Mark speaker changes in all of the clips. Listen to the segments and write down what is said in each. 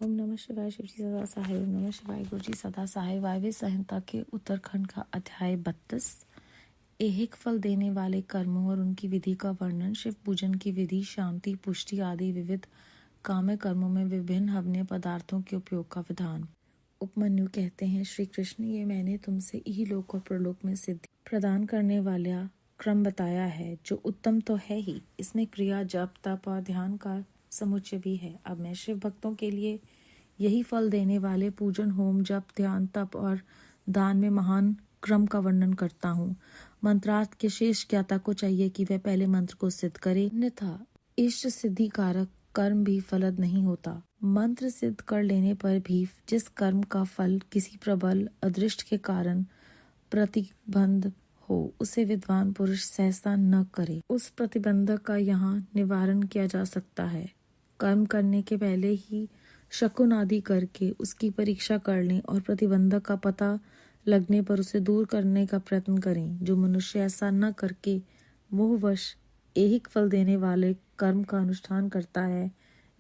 Speaker 1: ओम नमः शिवाय। शिव जी सदा सहाय। ओम नमः शिवाय। गुरु जी सदा सहाय। वायव्य संहिता के उत्तरखंड का अध्याय 32। ऐहिक फल देने वाले कर्मों और उनकी विधि का वर्णन। शिव पूजन की विधि, शांति, पुष्टि आदि विविध काम्य कर्मों में विभिन्न हवनीय पदार्थों के उपयोग का विधान। उपमन्यु कहते हैं, श्री कृष्ण, ये मैंने तुमसे इहलोक और प्रलोक में सिद्धि प्रदान करने वाला क्रम बताया है, जो उत्तम तो है ही, इसमें क्रिया, जप, तप और ध्यान का समुच्चय भी है। अब मैं शिव भक्तों के लिए यही फल देने वाले पूजन, होम, जप, ध्यान, तप और दान में महान क्रम का वर्णन करता हूँ। मंत्रार्थ के शेष ज्ञाता को चाहिए कि वह पहले मंत्र को सिद्ध करे, अन्यथा इष्ट सिद्धि कारक कर्म भी फलद नहीं होता। मंत्र सिद्ध कर लेने पर भी जिस कर्म का फल किसी प्रबल अदृष्ट के कारण प्रतिबंध हो, उसे विद्वान पुरुष सहसा न करे। उस प्रतिबंधक का यहाँ निवारण किया जा सकता है। कर्म करने के पहले ही शकुन आदि करके उसकी परीक्षा कर लें और प्रतिबंधक का पता लगने पर उसे दूर करने का प्रयत्न करें। जो मनुष्य ऐसा न करके मोहवश ऐहिक फल देने वाले कर्म का अनुष्ठान करता है,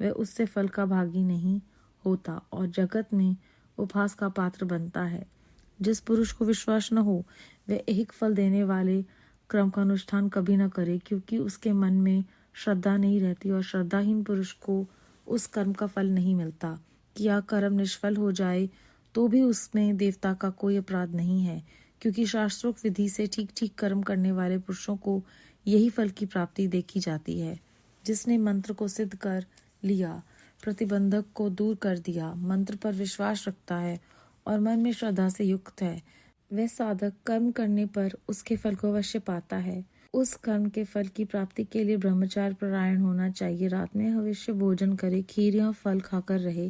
Speaker 1: वह उससे फल का भागी नहीं होता और जगत में उपहास का पात्र बनता है। जिस पुरुष को विश्वास न हो, वह ऐहिक फल देने वाले क्रम का अनुष्ठान कभी न करे, क्योंकि उसके मन में श्रद्धा नहीं रहती और श्रद्धाहीन पुरुष को उस कर्म का फल नहीं मिलता। किया कर्म निष्फल हो जाए तो भी उसमें देवता का कोई अपराध नहीं है, क्योंकि शास्त्रोक्त विधि से ठीक ठीक कर्म करने वाले पुरुषों को यही फल की प्राप्ति देखी जाती है। जिसने मंत्र को सिद्ध कर लिया, प्रतिबंधक को दूर कर दिया, मंत्र पर विश्वास रखता है और मन में श्रद्धा से युक्त है, वह साधक कर्म करने पर उसके फल को अवश्य पाता है। उस कर्म के फल की प्राप्ति के लिए ब्रह्मचार्य परायण होना चाहिए। रात में हविष्य भोजन करे, खीर या फल खाकर रहे।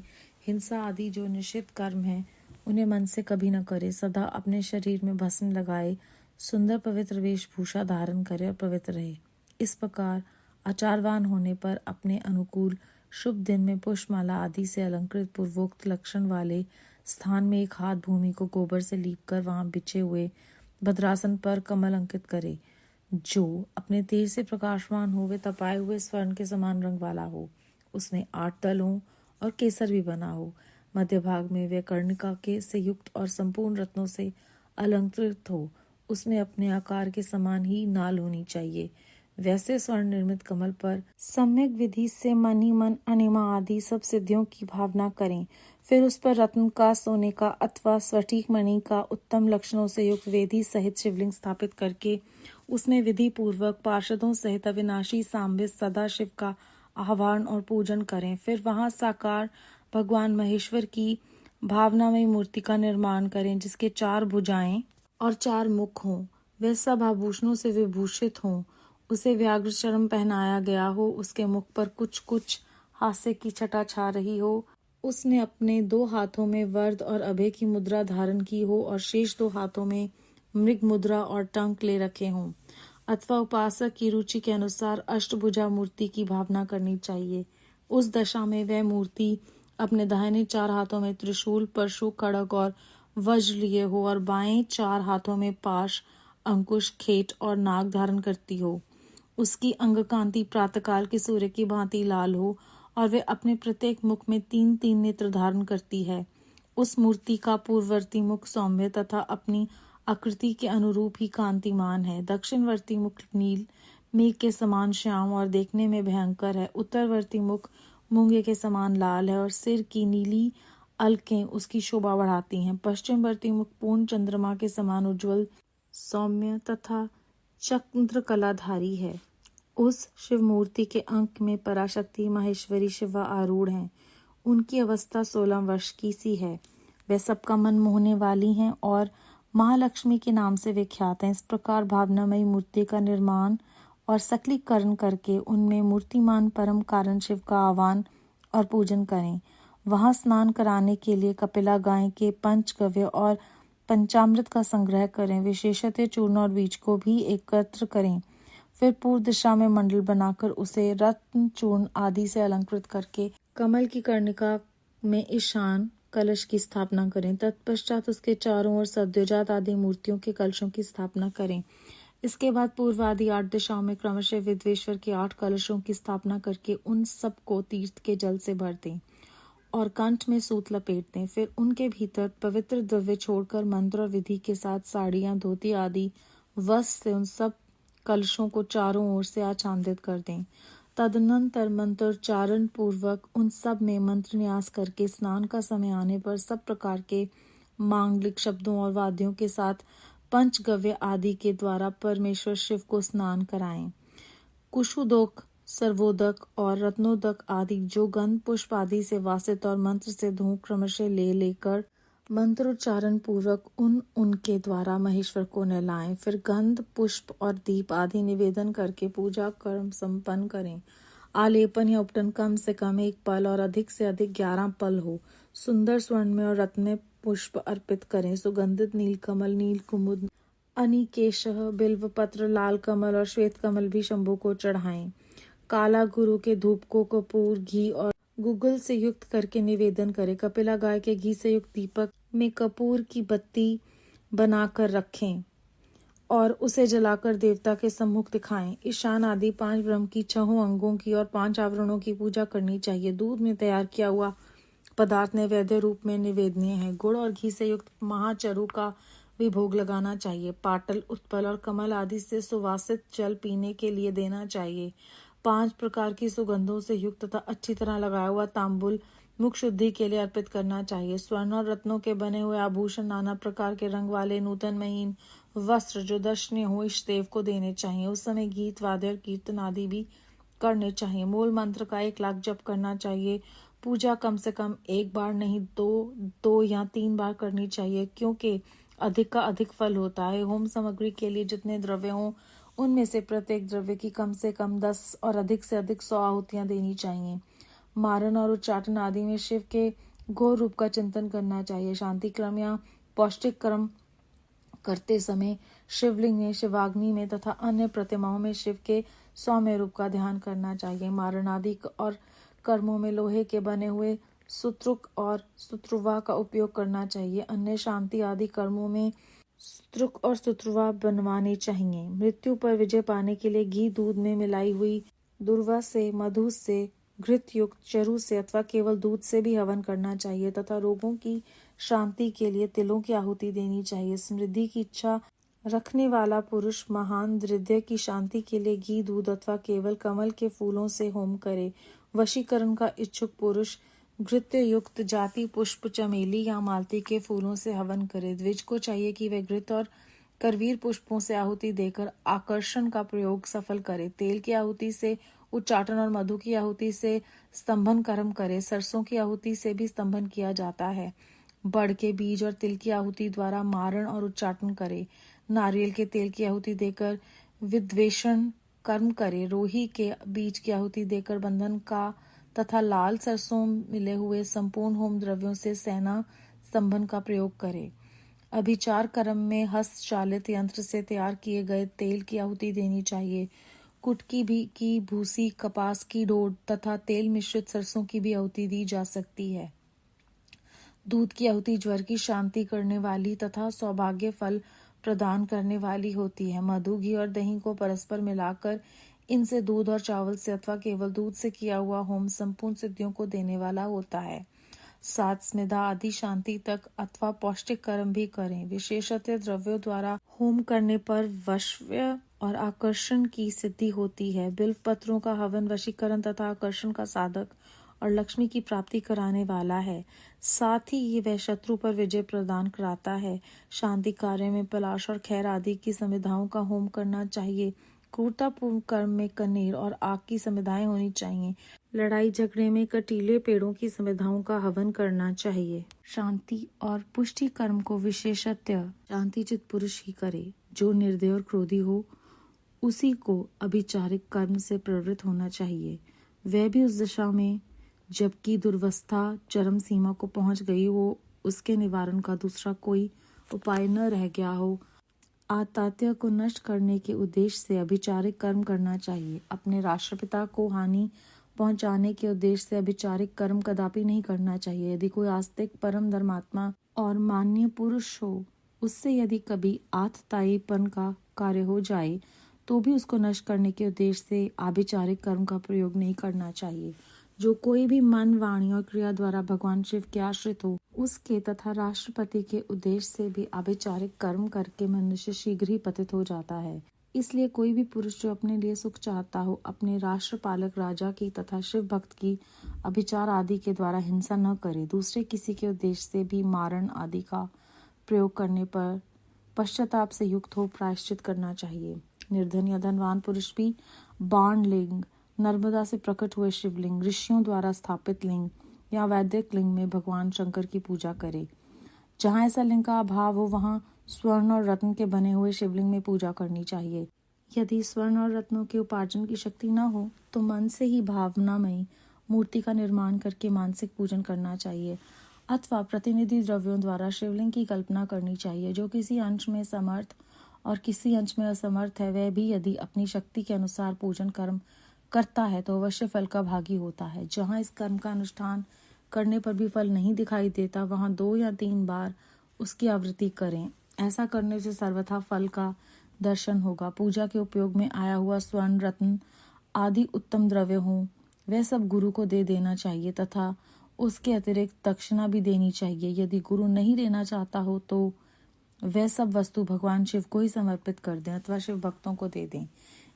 Speaker 1: हिंसा आदि जो निषिद्ध कर्म है, उन्हें मन से कभी न करे। सदा अपने शरीर में भस्म लगाए, सुंदर पवित्र वेशभूषा धारण करे और पवित्र रहे। इस प्रकार आचारवान होने पर अपने अनुकूल शुभ दिन में पुष्पमाला आदि से अलंकृत पूर्वोक्त लक्षण वाले स्थान में एक हाथ भूमि को गोबर से लीपकर वहां बिछे हुए भद्रासन पर कमल अंकित करे। जो अपने तेज से प्रकाशमान हो, वे तपाए हुए स्वर्ण के समान रंग वाला हो। उसमें 8 तल हो और केसर भी बना हो। मध्य भाग में वह कर्णिका के से युक्त और संपूर्ण रत्नों से अलंकृत हो। उसमें अपने आकार के समान ही नाल होनी चाहिए। वैसे स्वर्ण निर्मित कमल पर सम्यक विधि से मन ही मन अनिमा आदि सब सिद्धियों की भावना करें। फिर उस पर रत्न का, सोने का अथवा स्फटिक मणि का उत्तम लक्षणों से युक्त वेदी सहित शिवलिंग स्थापित करके उसमें विधि पूर्वक पार्षदों सहित अविनाशी सांबित सदाशिव का आह्वान और पूजन करें। फिर वहां साकार भगवान महेश्वर की भावनामयी मूर्ति का निर्माण करें, जिसके 4 भुजाएं और 4 मुख हों। वह सब आभूषणों से विभूषित हों। उसे व्याघ्र चर्म पहनाया गया हो, उसके मुख पर कुछ कुछ हास्य की छटा छा रही हो। उसने अपने 2 हाथों में वरद और अभय की मुद्रा धारण की हो और शेष 2 हाथों में मृग मुद्रा और टंक ले रखे हों। अथवा उपासक की रुचि के अनुसार अष्टभुजा मूर्ति की भावना करनी चाहिए। उस दशा में वह मूर्ति अपने दाहिने 4 हाथों में त्रिशूल, परशु, खड्ग और वज्र लिए हो और बाएं 4 हाथों में पाश, अंकुश, खेट और नाग धारण करती हो। उसकी अंग कांति प्रातःकाल के सूर्य की भांति लाल हो और वे अपने प्रत्येक मुख में 3-3 नेत्र धारण करती है। उस मूर्ति का पूर्ववर्ती मुख सौम्य तथा अपनी आकृति के अनुरूप ही कांतिमान है। दक्षिणवर्ती मुख नील मेघ के समान श्याम और देखने में भयंकर है। उत्तरवर्ती मुख मूंगे के समान लाल है और सिर की नीली अलकें उसकी शोभा बढ़ाती हैं। पश्चिमवर्ती मुख पूर्ण चंद्रमा के समान उज्ज्वल, सौम्य तथा चंद्रकलाधारी है। उस शिव मूर्ति के अंक में पराशक्ति माहेश्वरी शिवा आरूढ़ हैं। उनकी अवस्था 16 वर्ष की सी है। वे सबका मन मोहने वाली हैं और महालक्ष्मी के नाम से विख्यात हैं। इस प्रकार भावनामयी मूर्ति का निर्माण और सकलीकरण करके उनमें मूर्तिमान परम कारण शिव का आह्वान और पूजन करें। वहां स्नान कराने के लिए कपिला गाय के पंचगव्य और पंचामृत का संग्रह करें। विशेषतः चूर्ण और बीज को भी एकत्र करें। फिर पूर्व दिशा में मंडल बनाकर उसे रत्न, चूर्ण आदि से अलंकृत करके कमल की कर्णिका में ईशान कलश की स्थापना करें। तत्पश्चात उसके चारों ओर सद्योजात आदि मूर्तियों के कलशों की स्थापना करें। इसके बाद पूर्व आदि 8 दिशाओं में क्रमशः विद्वेश्वर के 8 कलशों की स्थापना करके उन सबको तीर्थ के जल से भर दें। और कंठ में सूत लपेट दें। फिर उनके भीतर पवित्र द्रव्य छोड़कर मंत्र और विधि के साथ साड़ियाँ, धोती आदि वस्त्र से उन सब कलशों को चारों ओर से आच्छादित कर दें। तदनंतर मंत्रोच्चारण पूर्वक उन सब में मंत्र न्यास करके स्नान का समय आने पर सब प्रकार के मांगलिक शब्दों और वाद्यों के साथ पंचगव्य आदि के द्वारा परमेश्वर शिव को स्नान कराएं। कुशुदोक, सर्वोदक और रत्नोदक आदि जो गंध पुष्प आदि से वासित और मंत्र से धूप क्रमशः लेकर मंत्रोच्चारण पूर्वक उनके द्वारा महेश्वर को नहलाएं। फिर गंध पुष्प और दीप आदि निवेदन करके पूजा कर्म संपन्न करें। आलेपन या उपटन कम से कम 1 पल और अधिक से अधिक 11 पल हो। सुंदर स्वर्ण में और रत्न में पुष्प अर्पित करें। सुगंधित नीलकमल, नीलकुमुद, अनिकेशः, बिल्वपत्र, लाल कमल और श्वेत कमल भी शंभु को चढ़ाएं। काला गुरु के धूप को कपूर, घी और गुग्गुल से युक्त करके निवेदन करें। कपिला गाय के घी से युक्त दीपक में कपूर की बत्ती बनाकर रखें और उसे जलाकर देवता के सम्मुख दिखाएं। ईशान आदि 5 ब्रह्म की 6 अंगों की और 5 आवरणों की पूजा करनी चाहिए। दूध में तैयार किया हुआ पदार्थ नैवेद्य रूप में निवेदनीय है। गुड़ और घी से युक्त महाचरु का भी भोग लगाना चाहिए। पाटल, उत्पल और कमल आदि से सुवासित जल पीने के लिए देना चाहिए। 5 प्रकार की सुगंधों से युक्त तथा अच्छी तरह लगाया हुआ तांबुल मुख शुद्धि के लिए अर्पित करना चाहिए। स्वर्ण और रत्नों के बने हुए आभूषण, नाना प्रकार के रंग वाले नूतन महीन वस्त्र जो दर्शनीय हो, इष्ट देव को देने चाहिए। उस समय गीत, वाद्य और कीर्तन आदि भी करने चाहिए। मूल मंत्र का 1 लाख जप करना चाहिए। पूजा कम से कम 1 बार नहीं 2 या 3 बार करनी चाहिए, क्योंकि अधिक का अधिक फल होता है। होम सामग्री के लिए जितने द्रव्य हों उनमें से प्रत्येक द्रव्य की कम से कम 10 और अधिक से अधिक 100 आहुतियां देनी चाहिए। मारण और उच्चाटन आदि में शिव के घोर रूप का चिंतन करना चाहिए। शांति क्रम या पौष्टिक कर्म करते समय शिवलिंग में, शिवाग्नि में तथा अन्य प्रतिमाओं में शिव के सौम्य रूप का ध्यान करना चाहिए। मारण आदि और कर्मों में लोहे के बने हुए सुत्रुक और सुत्रुवा का उपयोग करना चाहिए। अन्य शांति आदि कर्मों में सुत्रुक और सुत्रुवा बनवाने चाहिए। मृत्यु पर विजय पाने के लिए घी, दूध में मिलाई हुई दुर्वा से, मधु से, घृत युक्त चरु से अथवा केवल दूध से भी हवन करना चाहिए तथा रोगों की शांति के लिए तिलों की आहुति देनी चाहिए। समृद्धि की इच्छा रखने वाला पुरुष महान हृदय की शांति के लिए घी, दूध अथवा केवल कमल के फूलों से होम करे। वशीकरण का इच्छुक पुरुष घृत्य युक्त जाति पुष्प, चमेली या मालती के फूलों से हवन करे। द्विज को चाहिए कि वह घृत और करवीर पुष्पों से आहुति देकर आकर्षण का प्रयोग सफल करे। तेल की आहुति से उच्चाटन और मधु की आहुति से स्तंभन कर्म करे। सरसों की आहुति से भी स्तंभन किया जाता है। बड़ के बीज और तिल की आहुति द्वारा मारण और उच्चाटन करे। नारियल के तेल की आहुति देकर विद्वेषण कर्म करे। रोही के बीज की आहुति देकर बंधन का तथा लाल सरसों मिले हुए संपूर्ण होम द्रव्यों से सेना स्तंभन का प्रयोग करे। अभिचार कर्म में हस्तचालित यंत्र से तैयार किए गए तेल की आहुति देनी चाहिए। कुटकी भी की भूसी, कपास की ढोड तथा तेल मिश्रित सरसों की भी आहुति दी जा सकती है। दूध की आहुति ज्वर की शांति करने वाली तथा सौभाग्य फल प्रदान करने वाली होती है। मधु, घी और दही को परस्पर मिलाकर इनसे दूध और चावल से अथवा केवल दूध से किया हुआ होम संपूर्ण सिद्धियों को देने वाला होता है। 7 स्मिदा आदि शांति तक अथवा पौष्टिक कर्म भी करें। विशेषतः द्रव्यों द्वारा होम करने पर वश्य और आकर्षण की सिद्धि होती है। बिल्व पत्रों का हवन वशीकरण तथा आकर्षण का साधक और लक्ष्मी की प्राप्ति कराने वाला है। साथ ही ये वह शत्रु पर विजय प्रदान कराता है। शांति कार्य में पलाश और खैर आदि की समिधाओं का होम करना चाहिए। क्रूरतापूर्ण कर्म में कनेर और आग की समिधाएं होनी चाहिए। लड़ाई झगड़े में कटीले पेड़ों की समिधाओं का हवन करना चाहिए। शांति और पुष्टि कर्म को विशेषतः शांतिचित पुरुष ही करे। जो निर्दय और क्रोधी हो उसी को अभिचारिक कर्म से प्रवृत्त होना चाहिए। वह भी उस दशा में जबकि दुर्वस्था चरम सीमा को पहुंच गई हो, उसके निवारण का दूसरा कोई उपाय न रह गया हो। आतात्य को नष्ट करने के उद्देश्य से अभिचारिक कर्म करना चाहिए। अपने राष्ट्रपिता को हानि पहुंचाने के उद्देश्य से अभिचारिक कर्म कदापि नहीं करना चाहिए। यदि कोई आस्तिक, परम धर्मात्मा और मान्य पुरुष हो, उससे यदि कभी आततायीपन का कार्य हो जाए तो भी उसको नष्ट करने के उद्देश्य से आभिचारिक कर्म का प्रयोग नहीं करना चाहिए। जो कोई भी मन, वाणी और क्रिया द्वारा भगवान शिव के आश्रित हो, उसके तथा राष्ट्रपति के उद्देश्य से भी आभिचारिक कर्म करके मनुष्य शीघ्र ही पतित हो जाता है। इसलिए कोई भी पुरुष जो अपने लिए सुख चाहता हो, अपने राष्ट्रपालक राजा की तथा शिव भक्त की अभिचार आदि के द्वारा हिंसा न करे। दूसरे किसी के उद्देश्य से भी मारण आदि का प्रयोग करने पर पश्चाताप से युक्त हो प्रायश्चित करना चाहिए। निर्धन या धनवान पुरुष भी बाण लिंग, नर्मदा से प्रकट हुए शिवलिंग, ऋषियों द्वारा स्थापित लिंग या वैदिक लिंग में भगवान शंकर की पूजा करे। जहाँ ऐसा लिंग का अभाव हो, वहाँ स्वर्ण और रत्न के बने हुए शिवलिंग में पूजा करनी चाहिए। यदि स्वर्ण और रत्नों के उपार्जन की शक्ति न हो, तो मन से ही भावनामयी मूर्ति का निर्माण करके मानसिक पूजन करना चाहिए, अथवा प्रतिनिधि द्रव्यों द्वारा शिवलिंग की कल्पना करनी चाहिए। जो किसी अंश में समर्थ और किसी अंश में असमर्थ है, वह भी यदि अपनी शक्ति के अनुसार पूजन कर्म करता है तो अवश्य फल का भागी होता है। जहाँ इस कर्म का अनुष्ठान करने पर भी फल नहीं दिखाई देता, वहाँ 2 या 3 बार उसकी आवृत्ति करें। ऐसा करने से सर्वथा फल का दर्शन होगा। पूजा के उपयोग में आया हुआ स्वर्ण, रत्न आदि उत्तम द्रव्य हों, वह सब गुरु को दे देना चाहिए तथा उसके अतिरिक्त दक्षिणा भी देनी चाहिए। यदि गुरु नहीं देना चाहता हो तो वह सब वस्तु भगवान शिव को ही समर्पित कर दें अथवा शिव भक्तों को दे दें।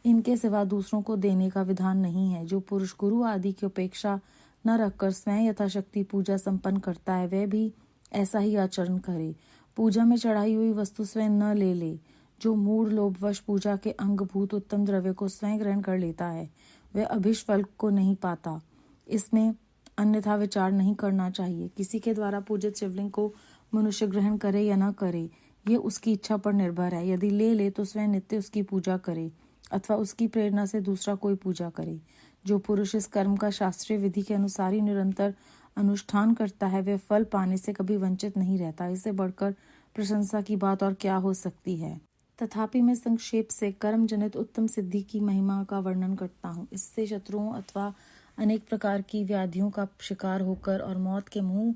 Speaker 1: इनके सिवा दूसरों को देने का विधान नहीं है। जो पुरुष गुरु आदि की अपेक्षा न रखकर स्वयं यथाशक्ति पूजा संपन्न करता है, वह भी ऐसा ही आचरण करे। पूजा में चढ़ाई हुई वस्तु स्वयं न ले ले। जो मूढ़ लोभवश पूजा के अंगभूत उत्तम द्रव्य को स्वयं ग्रहण कर लेता है, वह अभिष्ट फल को नहीं पाता। इसमें अन्यथा विचार नहीं करना चाहिए। किसी के द्वारा पूजित शिवलिंग को मनुष्य ग्रहण करे या न करे, ये उसकी इच्छा पर निर्भर है। यदि ले ले तो स्वयं नित्य उसकी पूजा करे अथवा उसकी प्रेरणा से दूसरा कोई पूजा करे। जो पुरुष इस कर्म का शास्त्रीय विधि के अनुसार ही निरंतर अनुष्ठान करता है, वह फल पाने से कभी वंचित नहीं रहता। इससे बढ़कर प्रशंसा की बात और क्या हो सकती है। तथापि मैं संक्षेप से कर्म जनित उत्तम सिद्धि की महिमा का वर्णन करता हूँ। इससे शत्रुओं अथवा अनेक प्रकार की व्याधियों का शिकार होकर और मौत के मुंह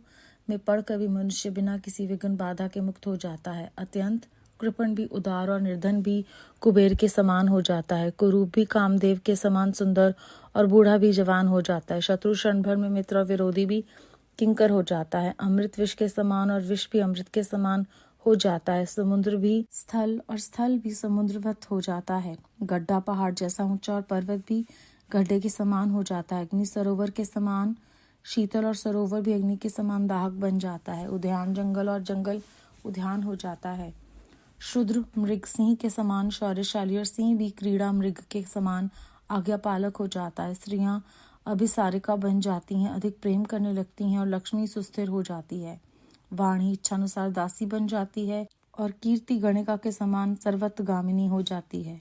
Speaker 1: में पड़कर भी मनुष्य बिना किसी विघ्न बाधा के मुक्त हो जाता है। अत्यंत कृपण भी उदार और निर्धन भी कुबेर के समान हो जाता है। कुरूप भी कामदेव के समान सुंदर और बूढ़ा भी जवान हो जाता है। शत्रु क्षण भर में मित्र और विरोधी भी किंकर हो जाता है। अमृत विष के समान और विष भी अमृत के समान हो जाता है। समुद्र भी स्थल और स्थल भी समुद्रवत हो जाता है। गड्ढा पहाड़ जैसा ऊंचा और पर्वत भी गड्ढे के समान हो जाता है। अग्नि सरोवर के समान शीतल और सरोवर भी अग्नि के समान दाहक बन जाता है। उद्यान जंगल और जंगल उद्यान हो जाता है। शूद्र मृग सिंह के समान शौर्यशाली और सिंह भी क्रीड़ा मृग के समान आज्ञापालक हो जाता है। स्त्रियां अभिसारिका बन जाती हैं, अधिक प्रेम करने लगती हैं और लक्ष्मी सुस्थिर हो जाती है। वाणी इच्छानुसार दासी बन जाती है और कीर्ति गणिका के समान सर्वत्रगामिनी हो जाती है।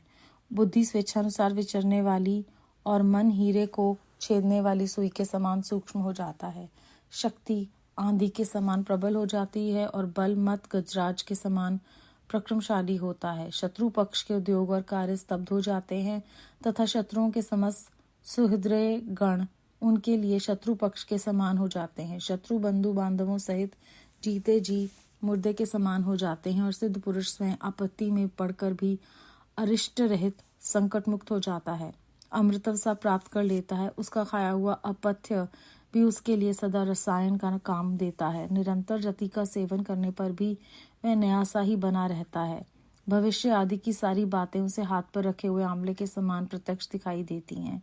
Speaker 1: बुद्धि स्वेच्छानुसार विचरने वाली और मन हीरे को छेदने वाली सुई के समान सूक्ष्म हो जाता है। शक्ति आंधी के समान प्रबल हो जाती है और बल मत गजराज के समान प्रक्रमशाली होता है। शत्रु पक्ष के उद्योग और कार्य स्तब्ध हो जाते हैं तथा शत्रुओं के समस्त सुहृदय गण उनके लिए शत्रु पक्ष के समान हो जाते हैं। शत्रु बंधु बांधवों सहित जीते जी मुर्दे के समान हो जाते हैं और सिद्ध पुरुष स्वयं आपत्ति में पड़कर भी अरिष्ट रहित संकट मुक्त हो जाता है। अमृतवसा प्राप्त कर लेता है। उसका खाया हुआ अपथ्य भी उसके लिए सदा रसायन का काम देता है। निरंतर रति का सेवन करने पर भी वह नया सा ही बना रहता है। भविष्य आदि की सारी बातें उसे हाथ पर रखे हुए आंवले के समान प्रत्यक्ष दिखाई देती हैं।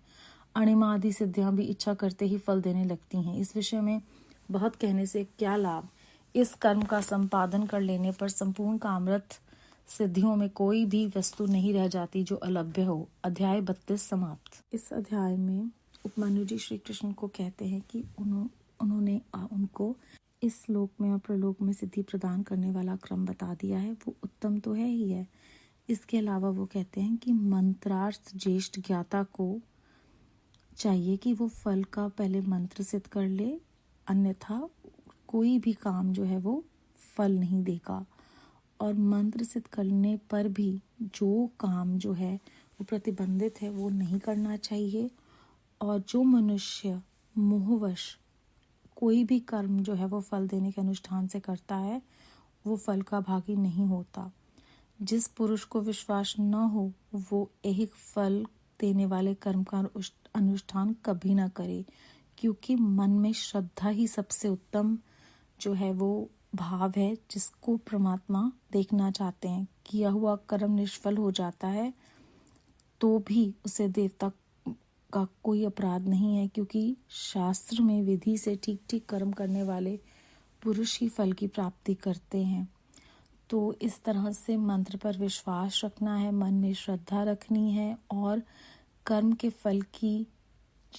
Speaker 1: अणिमा आदि सिद्धियां भी इच्छा करते ही फल देने लगती हैं। इस विषय में बहुत कहने से क्या लाभ। इस कर्म का संपादन कर लेने पर संपूर्ण कामरथ सिद्धियों में कोई भी वस्तु नहीं रह जाती जो अलभ्य हो। अध्याय 32 समाप्त। इस अध्याय में उपमन्यु जी श्री कृष्ण को कहते हैं कि उन्होंने उनको इस लोक में और प्रलोक में सिद्धि प्रदान करने वाला क्रम बता दिया है। वो उत्तम तो है ही है। इसके अलावा वो कहते हैं कि मंत्रार्थ ज्येष्ठ ज्ञाता को चाहिए कि वो फल का पहले मंत्र सिद्ध कर ले, अन्यथा कोई भी काम जो है वो फल नहीं देगा। और मंत्र सिद्ध करने पर भी जो काम जो है वो प्रतिबंधित है वो नहीं करना चाहिए। और जो मनुष्य मोहवश कोई भी कर्म जो है वो फल देने के अनुष्ठान से करता है, वो फल का भागी नहीं होता। जिस पुरुष को विश्वास न हो, वो एक फल देने वाले कर्म का अनुष्ठान कभी ना करे, क्योंकि मन में श्रद्धा ही सबसे उत्तम जो है वो भाव है, जिसको परमात्मा देखना चाहते हैं। किया हुआ कर्म निष्फल हो जाता है तो भी उसे देवता का कोई अपराध नहीं है, क्योंकि शास्त्र में विधि से ठीक ठीक कर्म करने वाले पुरुष ही फल की प्राप्ति करते हैं। तो इस तरह से मंत्र पर विश्वास रखना है, मन में श्रद्धा रखनी है और कर्म के फल की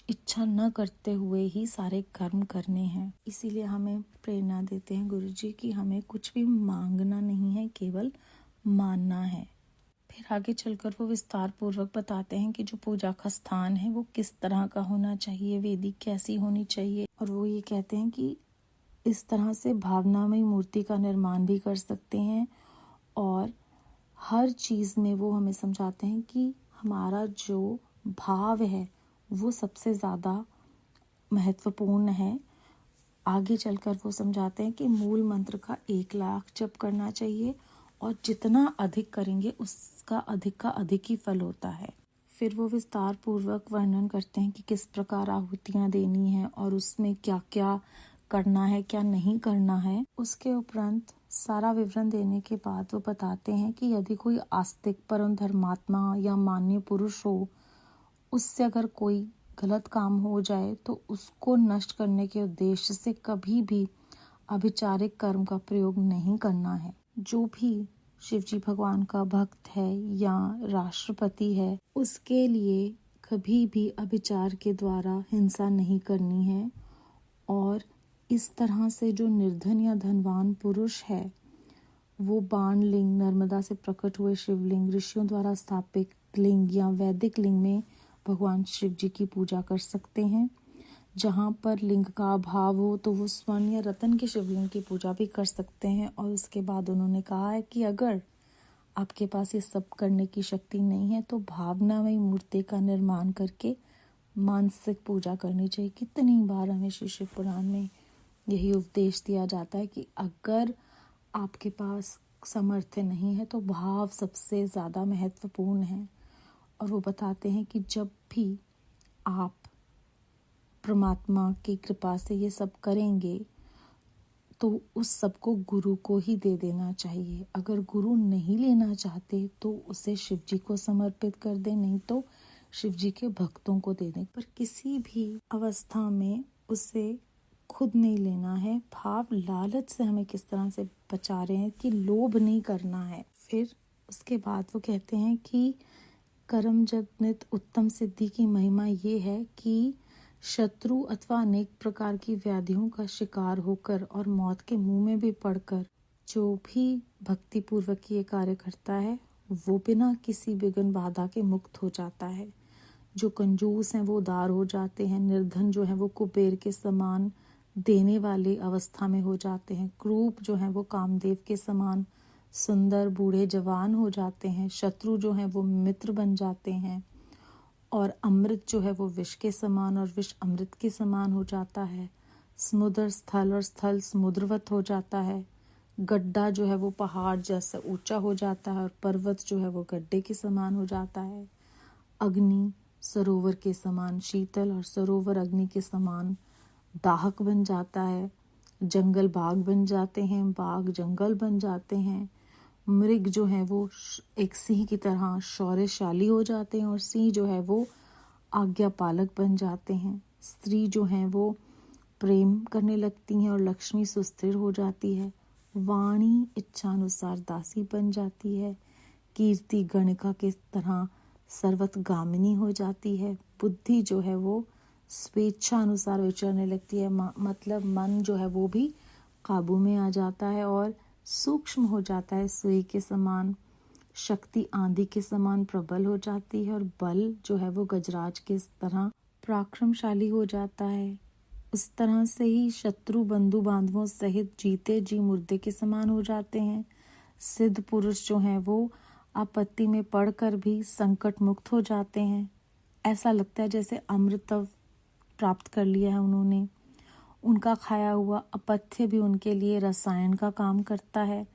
Speaker 1: इच्छा न करते हुए ही सारे कर्म करने हैं। इसीलिए हमें प्रेरणा देते हैं गुरुजी कि हमें कुछ भी मांगना नहीं है, केवल मानना है। फिर आगे चलकर वो विस्तार पूर्वक बताते हैं कि जो पूजा का स्थान है वो किस तरह का होना चाहिए, वेदी कैसी होनी चाहिए। और वो ये कहते हैं कि इस तरह से भावनामयी मूर्ति का निर्माण भी कर सकते हैं। और हर चीज़ में वो हमें समझाते हैं कि हमारा जो भाव है वो सबसे ज़्यादा महत्वपूर्ण है। आगे चलकर वो समझाते हैं कि मूल मंत्र का 1 लाख जप करना चाहिए और जितना अधिक करेंगे उसका अधिक का अधिक ही फल होता है। फिर वो विस्तार पूर्वक वर्णन करते हैं कि किस प्रकार आहुतियाँ देनी है और उसमें क्या क्या करना है, क्या नहीं करना है। उसके उपरांत सारा विवरण देने के बाद वो बताते हैं कि यदि कोई आस्तिक, परम धर्मात्मा या मान्य पुरुष हो, उससे अगर कोई गलत काम हो जाए तो उसको नष्ट करने के उद्देश्य से कभी भी अभिचारिक कर्म का प्रयोग नहीं करना है। जो भी शिवजी भगवान का भक्त है या राष्ट्रपति है, उसके लिए कभी भी अभिचार के द्वारा हिंसा नहीं करनी है। और इस तरह से जो निर्धन या धनवान पुरुष है वो बाण लिंग, नर्मदा से प्रकट हुए शिवलिंग, ऋषियों द्वारा स्थापित लिंग या वैदिक लिंग में भगवान शिव जी की पूजा कर सकते हैं। जहाँ पर लिंग का अभाव हो तो वो स्वर्ण या रतन के शिवलिंग की पूजा भी कर सकते हैं। और उसके बाद उन्होंने कहा है कि अगर आपके पास ये सब करने की शक्ति नहीं है तो भावनामयी मूर्ति का निर्माण करके मानसिक पूजा करनी चाहिए। कितनी बार हमें शिव पुराण में यही उपदेश दिया जाता है कि अगर आपके पास सामर्थ्य नहीं है तो भाव सबसे ज़्यादा महत्वपूर्ण है। और वो बताते हैं कि जब भी आप परमात्मा की कृपा से ये सब करेंगे तो उस सब को गुरु को ही दे देना चाहिए। अगर गुरु नहीं लेना चाहते तो उसे शिव जी को समर्पित कर दें, नहीं तो शिव जी के भक्तों को दे दें। पर किसी भी अवस्था में उसे खुद नहीं लेना है। भाव लालच से हमें किस तरह से बचा रहे हैं कि लोभ नहीं करना है। फिर उसके बाद वो कहते हैं कि कर्म जनित उत्तम सिद्धि की महिमा ये है कि शत्रु अथवा अनेक प्रकार की व्याधियों का शिकार होकर और मौत के मुंह में भी पड़कर जो भी भक्ति पूर्वक ये कार्य करता है वो बिना किसी विघ्न बाधा के मुक्त हो जाता है। जो कंजूस हैं वो उदार हो जाते हैं, निर्धन जो है वो कुबेर के समान देने वाली अवस्था में हो जाते हैं, क्रूप जो है वो कामदेव के समान सुंदर बूढ़े जवान हो जाते हैं, शत्रु जो है वो मित्र बन जाते हैं, और अमृत जो है वो विष के समान और विष अमृत के समान हो जाता है। समुद्र स्थल और स्थल समुद्रवत हो जाता है। गड्ढा जो है वो पहाड़ जैसा ऊंचा हो जाता है और पर्वत जो है वो गड्ढे के समान हो जाता है। अग्नि सरोवर के समान शीतल और सरोवर अग्नि के समान दाहक बन जाता है। जंगल बाग बन जाते हैं, बाग जंगल बन जाते हैं। मृग जो है वो एक सिंह की तरह शौर्यशाली हो जाते हैं और सिंह जो है वो आज्ञा पालक बन जाते हैं। स्त्री जो है वो प्रेम करने लगती हैं और लक्ष्मी सुस्थिर हो जाती है। वाणी इच्छानुसार दासी बन जाती है। कीर्ति गणिका के तरह सर्वतगामिनी हो जाती है। बुद्धि जो है वो स्वेच्छा अनुसार विचरने लगती है, मतलब मन जो है वो भी काबू में आ जाता है और सूक्ष्म हो जाता है सुई के समान। शक्ति आंधी के समान प्रबल हो जाती है और बल जो है वो गजराज के तरह पराक्रमशाली हो जाता है। उस तरह से ही शत्रु बंधु बांधवों सहित जीते जी मुर्दे के समान हो जाते हैं। सिद्ध पुरुष जो हैं वो आपत्ति में पड़कर भी संकट मुक्त हो जाते हैं। ऐसा लगता है जैसे अमृत प्राप्त कर लिया है उन्होंने। उनका खाया हुआ अपथ्य भी उनके लिए रसायन का काम करता है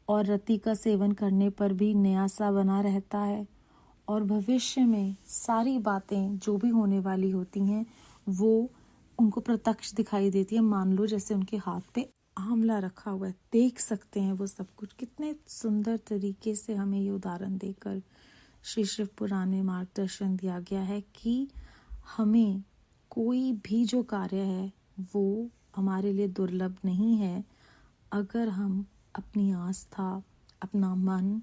Speaker 1: और रति का सेवन करने पर भी नया सा बना रहता है। और भविष्य में सारी बातें जो भी होने वाली होती हैं वो उनको प्रत्यक्ष दिखाई देती है। मान लो जैसे उनके हाथ पे आंवला रखा हुआ है, देख सकते हैं वो सब कुछ। कितने सुंदर तरीके से हमें ये उदाहरण देकर श्री शिव पुराण में मार्गदर्शन दिया गया है कि हमें कोई भी जो कार्य है वो हमारे लिए दुर्लभ नहीं है अगर हम अपनी आस्था, अपना मन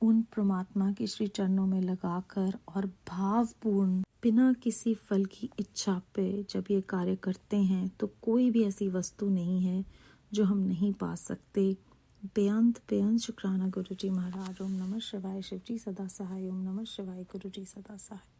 Speaker 1: उन परमात्मा के श्री चरणों में लगाकर और भावपूर्ण बिना किसी फल की इच्छा पे जब ये कार्य करते हैं तो कोई भी ऐसी वस्तु नहीं है जो हम नहीं पा सकते। बेअंत शुक्राना गुरु जी महाराज। ओम नमः शिवाय। शिव जी सदा सहाय। ओम नमः शिवाय। गुरु जी सदा सहाय।